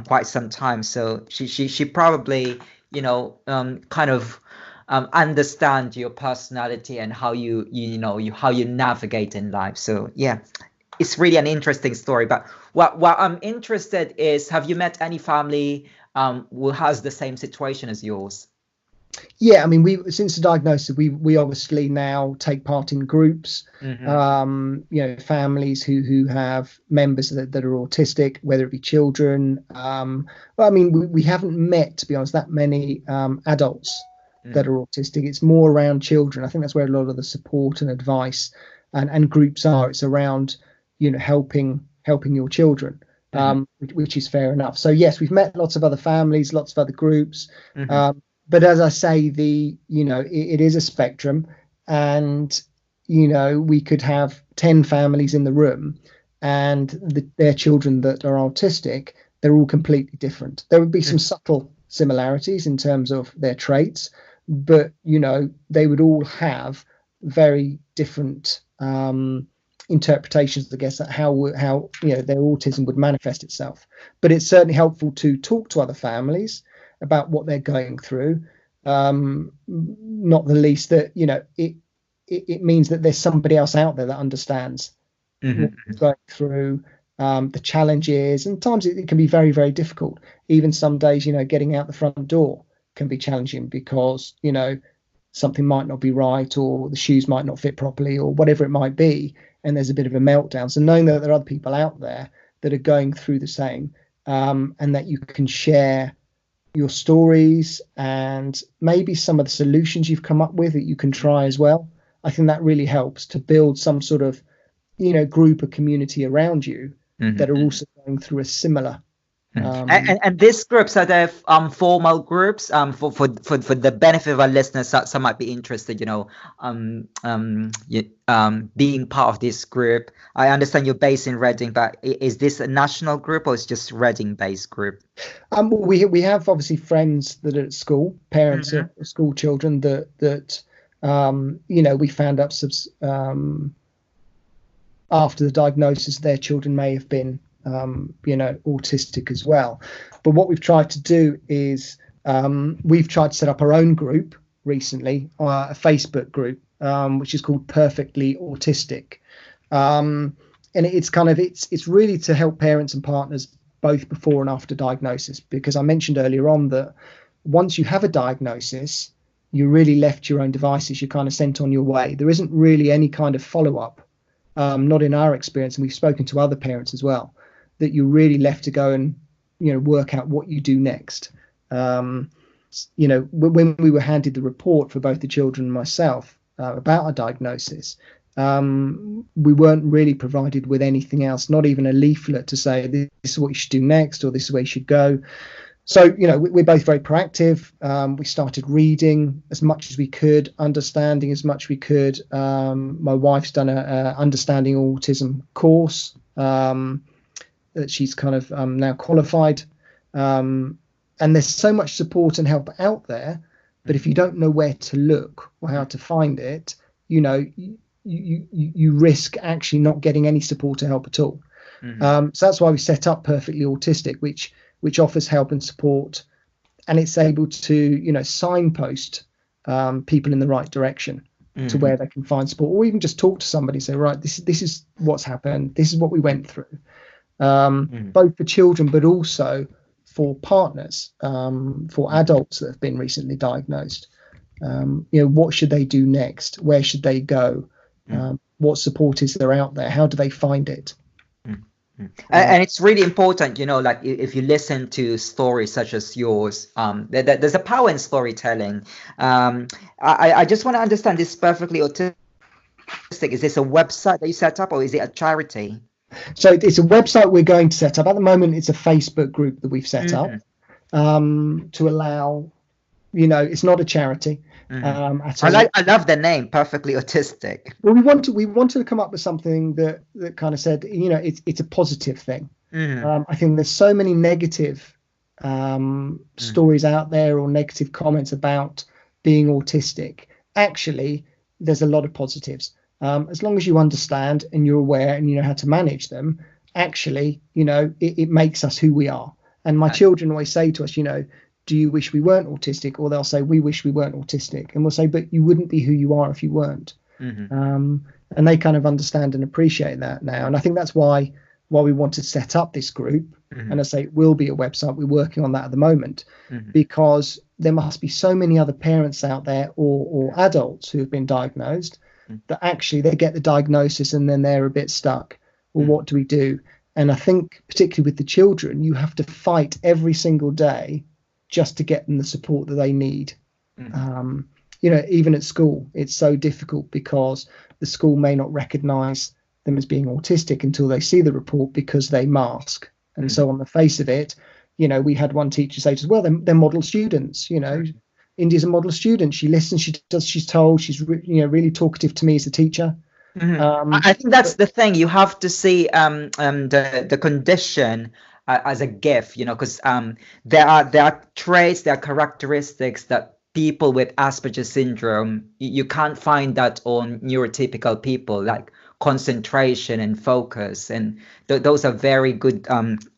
quite some time. So she probably, kind of understand your personality and how you navigate in life. So yeah, it's really an interesting story. But what I'm interested is, have you met any family who has the same situation as yours? Yeah, I mean, since the diagnosis, we obviously now take part in groups, families who have members that are autistic, whether it be children. But I mean, we haven't met, to be honest, that many adults that are autistic. It's more around children. I think that's where a lot of the support and advice and groups are. It's around, helping your children, which is fair enough. So yes, we've met lots of other families, lots of other groups. But as I say, it is a spectrum, and, we could have 10 families in the room, and their children that are autistic, they're all completely different. There would be some subtle similarities in terms of their traits, but, they would all have very different interpretations, I guess, at how their autism would manifest itself. But it's certainly helpful to talk to other families about what they're going through, not the least that it means that there's somebody else out there that understands what they're going through, the challenges, and times it can be very, very difficult. Even some days, getting out the front door can be challenging because something might not be right, or the shoes might not fit properly, or whatever it might be, and there's a bit of a meltdown. So knowing that there are other people out there that are going through the same, and that you can share your stories and maybe some of the solutions you've come up with that you can try as well, I think that really helps to build some sort of group or community around you that are also going through a similar And these groups are the formal groups for the benefit of our listeners. Some might be interested, being part of this group. I understand you're based in Reading, but is this a national group or is just Reading-based group? We have obviously friends that are at school, parents of school children that we found out after the diagnosis their children may have been autistic as well. But what we've tried to do is we've tried to set up our own group recently, a Facebook group, which is called Perfectly Autistic. And it's really to help parents and partners both before and after diagnosis, because I mentioned earlier on that once you have a diagnosis, you're really left to your own devices. You're kind of sent on your way. There isn't really any kind of follow-up, not in our experience, and we've spoken to other parents as well, that you're really left to go and work out what you do next. When we were handed the report for both the children and myself about our diagnosis, we weren't really provided with anything else, not even a leaflet to say this is what you should do next or this is where you should go. So we're both very proactive. We started reading as much as we could, understanding as much as we could. My wife's done a understanding autism course that she's kind of now qualified, and there's so much support and help out there, but if you don't know where to look or how to find it, you risk actually not getting any support or help at all. So that's why we set up Perfectly Autistic, which offers help and support, and it's able to signpost people in the right direction to where they can find support, or even just talk to somebody, say, right, this is what's happened, this is what we went through. Both for children, but also for partners, for adults that have been recently diagnosed. What should they do next? Where should they go? What support is there out there? How do they find it? And it's really important, like if you listen to stories such as yours, there's a power in storytelling. I just want to understand this Perfectly Autistic. Is this a website that you set up, or is it a charity? So it's a website we're going to set up. At the moment, it's a Facebook group that we've set up to allow, it's not a charity. I love the name, Perfectly Autistic. Well, we wanted to come up with something that kind of said, it's a positive thing. I think there's so many negative stories out there or negative comments about being autistic. Actually, there's a lot of positives. As long as you understand and you're aware and you know how to manage them, actually, it makes us who we are. And my children always say to us, do you wish we weren't autistic? Or they'll say, we wish we weren't autistic. And we'll say, but you wouldn't be who you are if you weren't. And they kind of understand and appreciate that now. And I think that's why we want to set up this group. And I say it will be a website. We're working on that at the moment, because there must be so many other parents out there or adults who have been diagnosed that actually they get the diagnosis and then they're a bit stuck. Well, what do we do? And I think particularly with the children, you have to fight every single day just to get them the support that they need. Even at school, it's so difficult because the school may not recognize them as being autistic until they see the report because they mask. And so on the face of it, we had one teacher say to us, well, they're model students, India's a model student. She listens, she does, she's told, she's really talkative to me as a teacher. I think that's the thing. You have to see the condition as a gift, because there are traits, there are characteristics that people with Asperger syndrome, you can't find that on neurotypical people, like concentration and focus, and those are very good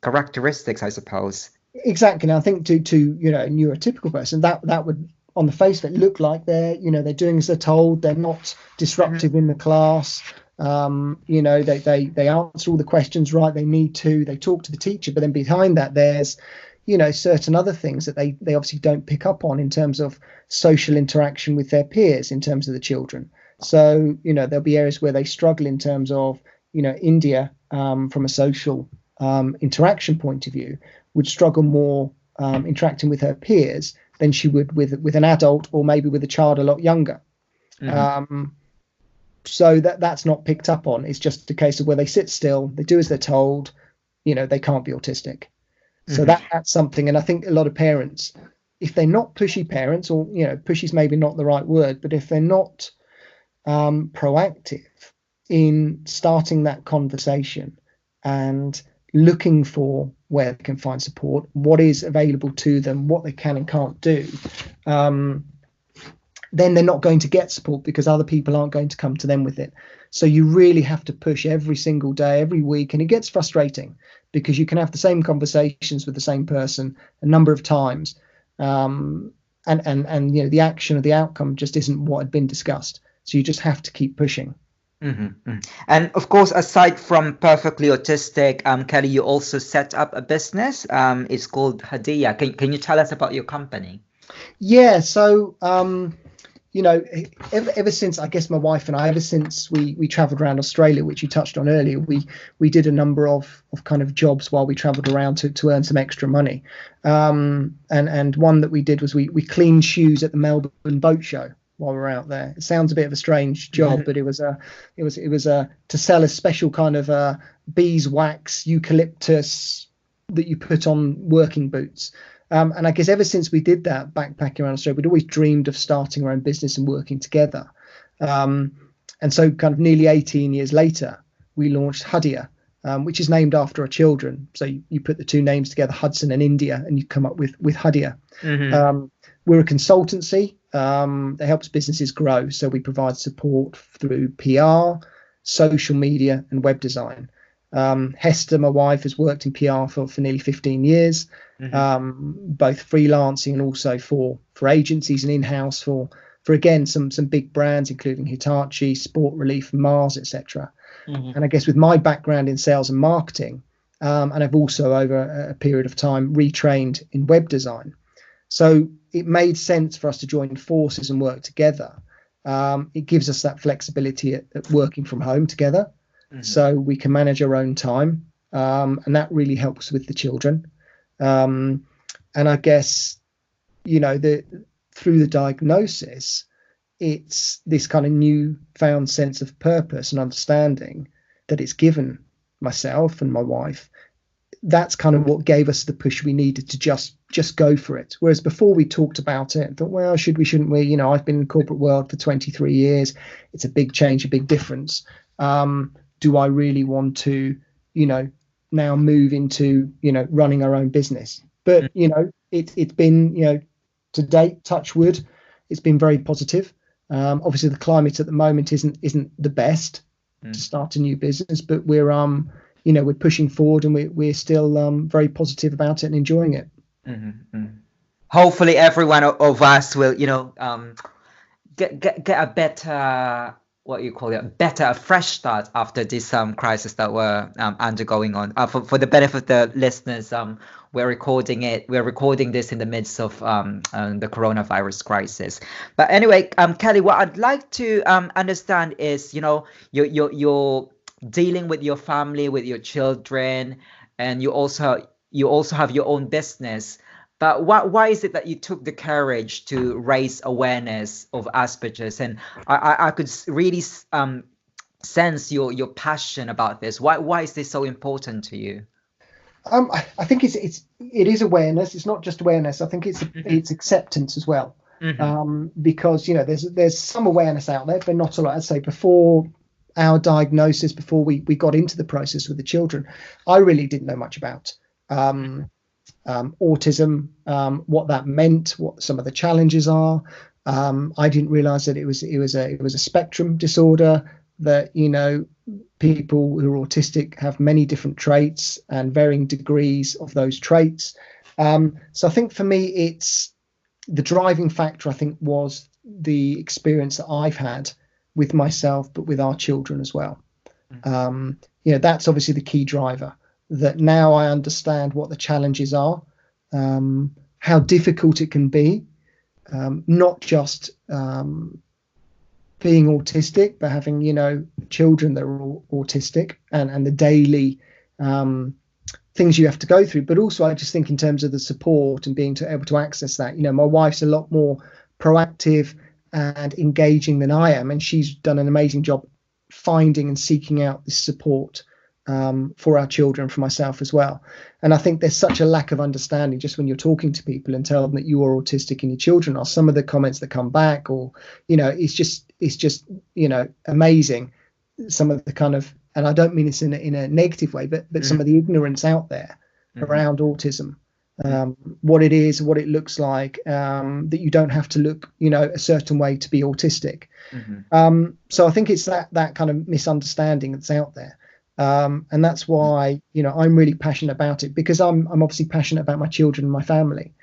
characteristics, I suppose. Exactly. And I think to a neurotypical person, that would on the face of it look like they're doing as they're told, they're not disruptive in the class. They answer all the questions right, they need to, they talk to the teacher, but then behind that there's certain other things that they obviously don't pick up on in terms of social interaction with their peers, in terms of the children. So there'll be areas where they struggle in terms of India from a social interaction point of view would struggle more interacting with her peers than she would with an adult, or maybe with a child a lot younger. So that's not picked up on. It's just a case of where they sit still, they do as they're told, they can't be autistic. So that's something. And I think a lot of parents, if they're not pushy parents, or, you know, pushy is maybe not the right word, but if they're not proactive in starting that conversation and looking for where they can find support, what is available to them, what they can and can't do, then they're not going to get support because other people aren't going to come to them with it. So you really have to push every single day, every week, and it gets frustrating because you can have the same conversations with the same person a number of times, and you know, the action or the outcome just isn't what had been discussed. So you just have to keep pushing. And of course, aside from Perfectly Autistic, Kelly, you also set up a business. It's called Hadiya. Can you tell us about your company? Yeah, so you know, ever since, I guess, my wife and I, ever since we traveled around Australia, which you touched on earlier, we did a number of kind of jobs while we traveled around to earn some extra money. And one that we did was we cleaned shoes at the Melbourne Boat Show while we were out there. It sounds a bit of a strange job, but it was to sell a special kind of beeswax eucalyptus that you put on working boots. And I guess ever since we did that, backpacking around Australia, we'd always dreamed of starting our own business and working together. And so kind of nearly 18 years later, we launched Hadiya, which is named after our children. So you put the two names together, Hudson and India, and you come up with Hadiya. We're a consultancy that helps businesses grow. So we provide support through PR, social media, and web design. Hester, my wife, has worked in PR for nearly 15 years, both freelancing and also for agencies and in-house for again some big brands, including Hitachi, Sport Relief, Mars, etc. And I guess with my background in sales and marketing, and I've also over a period of time retrained in web design, so it made sense for us to join forces and work together. It gives us that flexibility at working from home together. So we can manage our own time, and that really helps with the children. And I guess, you know, through the diagnosis, it's this kind of newfound sense of purpose and understanding that it's given myself and my wife. That's kind of what gave us the push we needed to just go for it. Whereas before we talked about it and thought, well, shouldn't we? You know, I've been in the corporate world for 23 years. It's a big change, a big difference. Do I really want to, you know, now move into, you know, running our own business? But, you know, it's been, you know, to date, touch wood, it's been very positive. Obviously, the climate at the moment isn't the best to start a new business, but we're, you know, we're pushing forward and we're still very positive about it and enjoying it. Hopefully, every one of us will, you know, get a better, a fresh start after this crisis that we're undergoing on. For the benefit of the listeners, we're recording this in the midst of the coronavirus crisis. But anyway, Kelly, what I'd like to understand is, you know, you're dealing with your family, with your children, and you also have your own business. But why is it that you took the courage to raise awareness of Asperger's? And I could really sense your passion about this. Why is this so important to you? I think it is awareness. It's not just awareness. I think it's acceptance as well. Because, you know, there's some awareness out there, but not a lot. I'd say before our diagnosis, before we got into the process with the children, I really didn't know much about autism, what that meant, what some of the challenges are. I didn't realize that it was a spectrum disorder, that, you know, people who are autistic have many different traits and varying degrees of those traits. So I think for me, it's the driving factor, I think, was the experience that I've had with myself, but with our children as well. You know, that's obviously the key driver, that now I understand what the challenges are, how difficult it can be, not just being autistic, but having, you know, children that are autistic and the daily things you have to go through. But also, I just think in terms of the support and being able to access that, you know, my wife's a lot more proactive and engaging than I am, and she's done an amazing job finding and seeking out this support for our children, for myself as well. And I think there's such a lack of understanding just when you're talking to people and tell them that you are autistic and your children are. Some of the comments that come back, or it's just amazing. Some of the kind of, and I don't mean this in a negative way, but some of the ignorance out there around autism, what it is, what it looks like, that you don't have to look a certain way to be autistic. So I think it's that kind of misunderstanding that's out there. And that's why I'm really passionate about it, because I'm obviously passionate about my children and my family,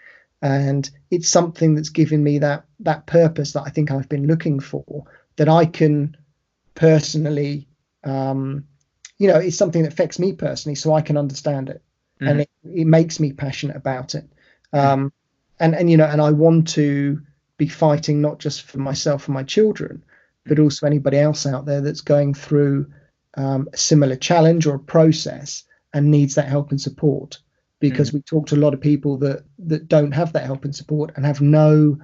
and it's something that's given me that purpose that I think I've been looking for, that I can personally it's something that affects me personally, so I can understand it, and it makes me passionate about it. And I want to be fighting not just for myself and my children, but also anybody else out there that's going through a similar challenge or a process and needs that help and support, because we talk to a lot of people that don't have that help and support and have no,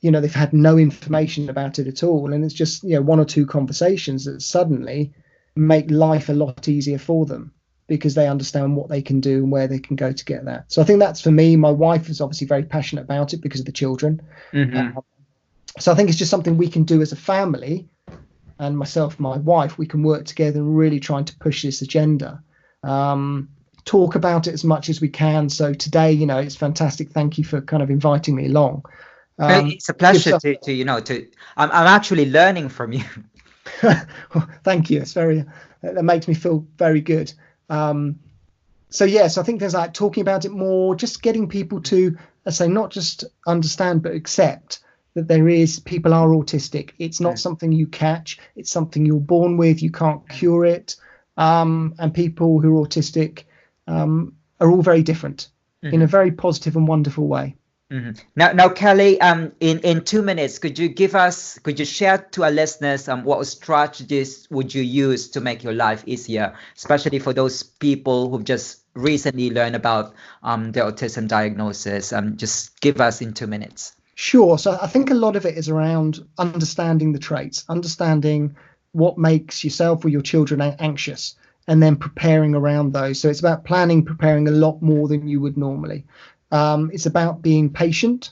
they've had no information about it at all, and it's just one or two conversations that suddenly make life a lot easier for them, because they understand what they can do and where they can go to get that. So I think that's, for me. My wife is obviously very passionate about it because of the children. So I think it's just something we can do as a family, and myself and my wife, we can work together and really trying to push this agenda, talk about it as much as we can. So today, it's fantastic. Thank you for kind of inviting me along. It's a pleasure I'm actually learning from you. Thank you. It's that makes me feel very good. So I think there's like talking about it more, just getting people to, I say, not just understand, but accept that people are autistic. It's not something you catch. It's something you're born with. You can't cure it. And people who are autistic are all very different in a very positive and wonderful way. Now, Kelly, in 2 minutes, could you share to our listeners what strategies would you use to make your life easier, especially for those people who've just recently learned about the autism diagnosis? Just give us in 2 minutes. Sure. So I think a lot of it is around understanding the traits, understanding what makes yourself or your children anxious, and then preparing around those. So it's about preparing a lot more than you would normally. It's about being patient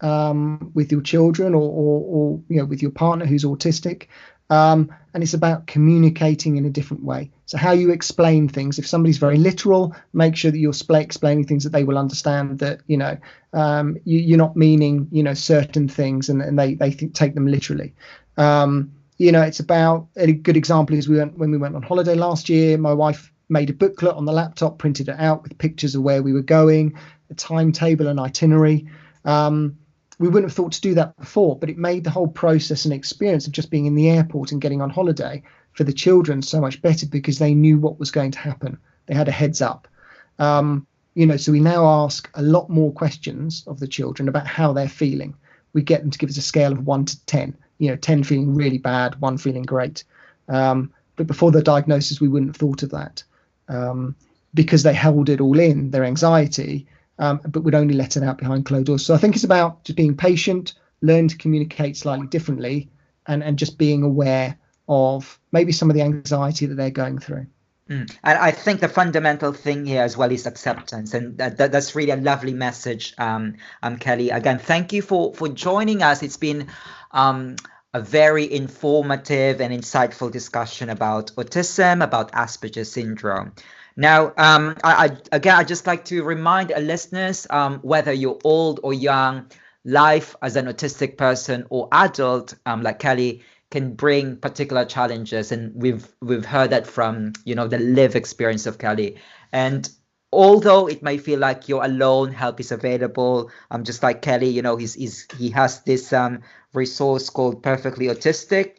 with your children or with your partner who's autistic. And it's about communicating in a different way. So how you explain things. If somebody's very literal, make sure that you're explaining things that they will understand, that, you're not meaning, certain things, and they take them literally. It's about, a good example is when we went on holiday last year, my wife made a booklet on the laptop, printed it out with pictures of where we were going, a timetable, an itinerary. We wouldn't have thought to do that before, but it made the whole process and experience of just being in the airport and getting on holiday for the children so much better, because they knew what was going to happen. They had a heads up. So we now ask a lot more questions of the children about how they're feeling. We get them to give us a scale of 1 to 10, 10 feeling really bad, 1 feeling great. But before the diagnosis, we wouldn't have thought of that, because they held it all in, their anxiety, but would only let it out behind closed doors. So I think it's about just being patient, learn to communicate slightly differently, and just being aware of maybe some of the anxiety that they're going through. And I think the fundamental thing here as well is acceptance, and that's really a lovely message, Kelly. Again, thank you for joining us. It's been a very informative and insightful discussion about autism, about Asperger syndrome. Now, I'd just like to remind our listeners, whether you're old or young, life as an autistic person or adult, like Kelly, can bring particular challenges, and we've heard that from the lived experience of Kelly. And although it may feel like you're alone, help is available. Just like Kelly, he has this resource called Perfectly Autistic.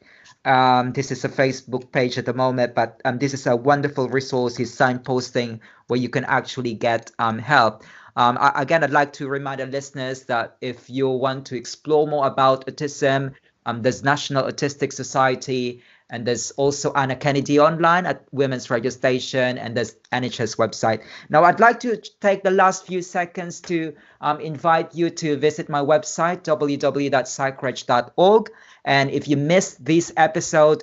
This is a Facebook page at the moment, but this is a wonderful resource. He's signposting where you can actually get help. Again, I'd like to remind our listeners that if you want to explore more about autism, there's National Autistic Society, and there's also Anna Kennedy online at Women's Radio Station, and there's NHS website. Now, I'd like to take the last few seconds to invite you to visit my website, www.psychreg.org. And if you missed this episode,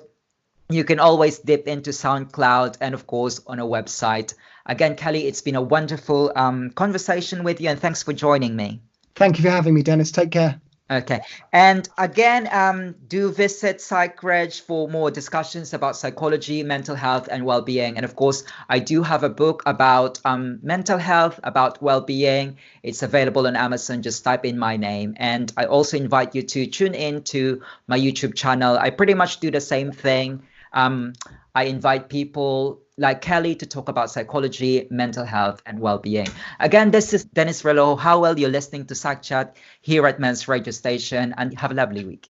You can always dip into SoundCloud and, of course, on our website. Again, Kelly, it's been a wonderful conversation with you, and thanks for joining me. Thank you for having me, Dennis. Take care. Okay. And again, do visit Psych for more discussions about psychology, mental health, and well-being. And of course, I do have a book about mental health, about well-being. It's available on Amazon. Just type in my name. And I also invite you to tune in to my YouTube channel. I pretty much do the same thing. I invite people like Kelly to talk about psychology, mental health, and well-being. Again, this is Dennis Relojo-howell. You're listening to Psych Chat here at Men's Radio Station, and have a lovely week.